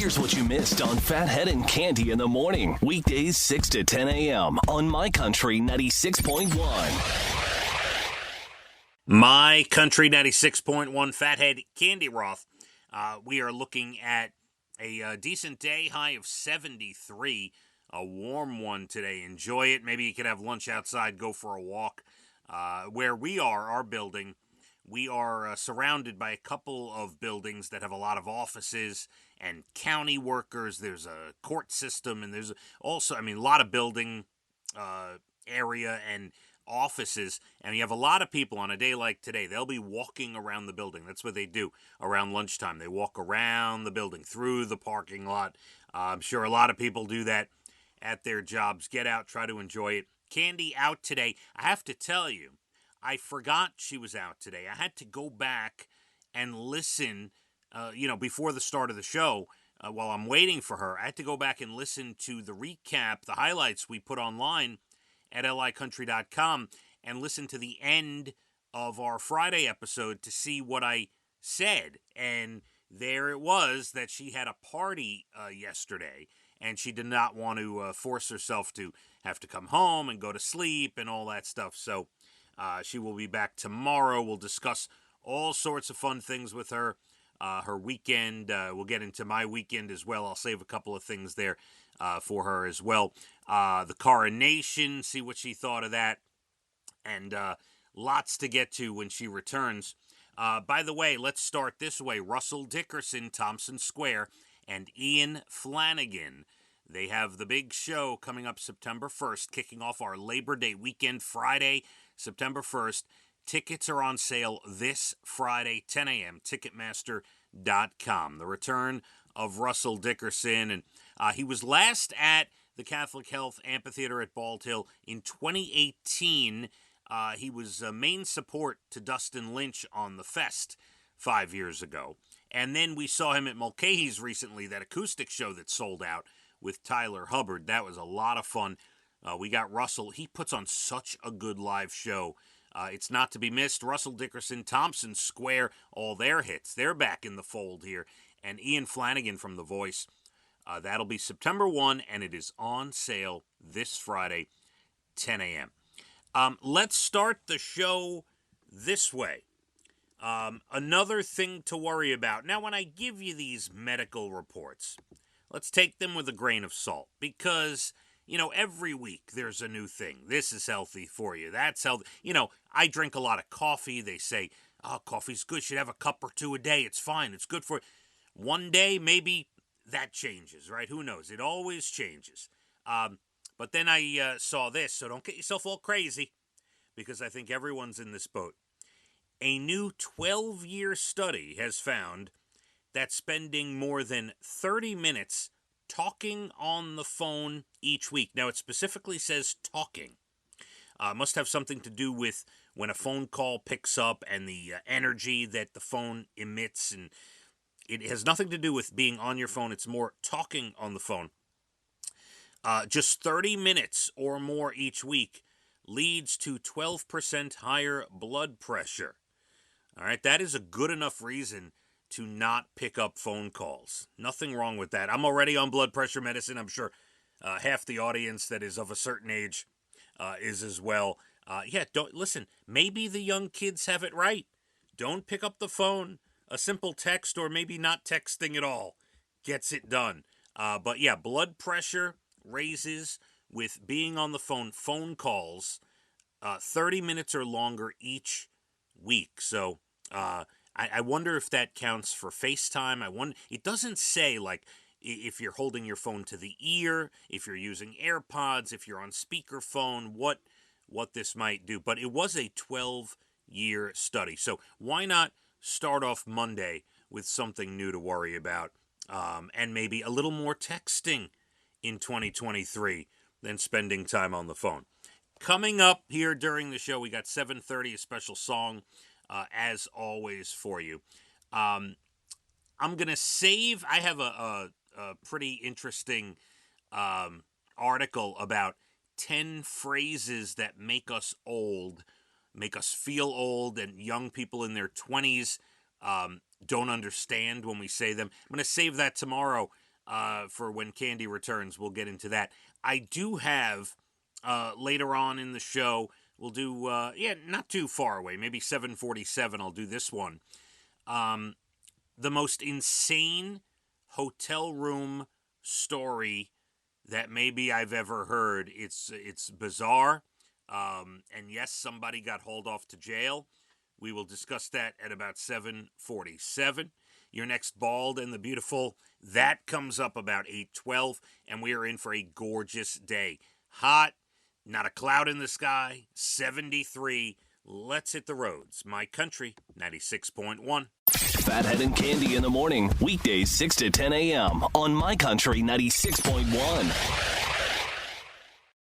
Here's what you missed on Phathead and Cande in the morning. Weekdays 6 to 10 a.m. on My Country 96.1. My Country 96.1, Phathead, Cande Roth. We are looking at a decent day, high of 73. A warm one today. Enjoy it. Maybe you could have lunch outside, go for a walk. Where we are, our building, we are surrounded by a couple of buildings that have a lot of offices and county workers. There's a court system, and there's also, a lot of building area and offices, and you have a lot of people on a day like today. They'll be walking around the building. That's what they do around lunchtime. They walk around the building, through the parking lot. I'm sure a lot of people do that at their jobs. Get out, try to enjoy it. Cande out today. I have to tell you, I forgot she was out today. I had to go back and listen, before the start of the show, while I'm waiting for her. I had to go back and listen to the recap, the highlights we put online at licountry.com, and listen to the end of our Friday episode to see what I said. And there it was, that she had a party yesterday, and she did not want to force herself to have to come home and go to sleep and all that stuff. So she will be back tomorrow. We'll discuss all sorts of fun things with her. Her weekend. We'll get into my weekend as well. I'll save a couple of things there for her as well. The coronation, see what she thought of that. And lots to get to when she returns. By the way, let's start this way. Russell Dickerson, Thompson Square, and Ian Flanagan. They have the big show coming up September 1st, kicking off our Labor Day weekend, Friday, September 1st. Tickets are on sale this Friday, 10 a.m., Ticketmaster.com. The return of Russell Dickerson, and he was last at the Catholic Health Amphitheater at Bald Hill in 2018. He was main support to Dustin Lynch on the Fest 5 years ago. And then we saw him at Mulcahy's recently, that acoustic show that sold out with Tyler Hubbard. That was a lot of fun. We got Russell. He puts on such a good live show. It's not to be missed. Russell Dickerson, Thompson Square, all their hits. They're back in the fold here. And Ian Flanagan from The Voice. That'll be September 1, and it is on sale this Friday, 10 a.m. Let's start the show this way. Another thing to worry about. Now, when I give you these medical reports, let's take them with a grain of salt, because every week there's a new thing. This is healthy for you. That's healthy. I drink a lot of coffee. They say, coffee's good. You should have a cup or two a day. It's fine. It's good for you. One day, maybe that changes, right? Who knows? It always changes. But then I saw this, so don't get yourself all crazy, because I think everyone's in this boat. A new 12-year study has found that spending more than 30 minutes talking on the phone each week. Now, it specifically says talking. Must have something to do with when a phone call picks up and the energy that the phone emits. And it has nothing to do with being on your phone. It's more talking on the phone. Just 30 minutes or more each week leads to 12% higher blood pressure. All right, that is a good enough reason to not pick up phone calls. Nothing wrong with that. I'm already on blood pressure medicine. I'm sure half the audience that is of a certain age is as well. Don't listen. Maybe the young kids have it right. Don't pick up the phone. A simple text, or maybe not texting at all, gets it done. But yeah, blood pressure raises with being on the phone calls 30 minutes or longer each week. So I wonder if that counts for FaceTime. It doesn't say, like, if you're holding your phone to the ear, if you're using AirPods, if you're on speakerphone, what this might do. But it was a 12-year study. So why not start off Monday with something new to worry about, and maybe a little more texting in 2023 than spending time on the phone. Coming up here during the show, we got 7:30, a special song, as always, for you. I'm going to save, I have a pretty interesting article about 10 phrases that make us old, make us feel old, and young people in their 20s don't understand when we say them. I'm going to save that tomorrow for when Cande returns. We'll get into that. I do have later on in the show, we'll do, not too far away, maybe 7:47. I'll do this one. The most insane hotel room story that maybe I've ever heard. It's bizarre. And yes, somebody got hauled off to jail. We will discuss that at about 7:47. Your next Bald and the Beautiful, that comes up about 8:12, and we are in for a gorgeous day. Hot, not a cloud in the sky, 73. Let's hit the roads. My Country 96.1. Phathead and Cande in the morning, weekdays 6 to 10 a.m. on My Country 96.1.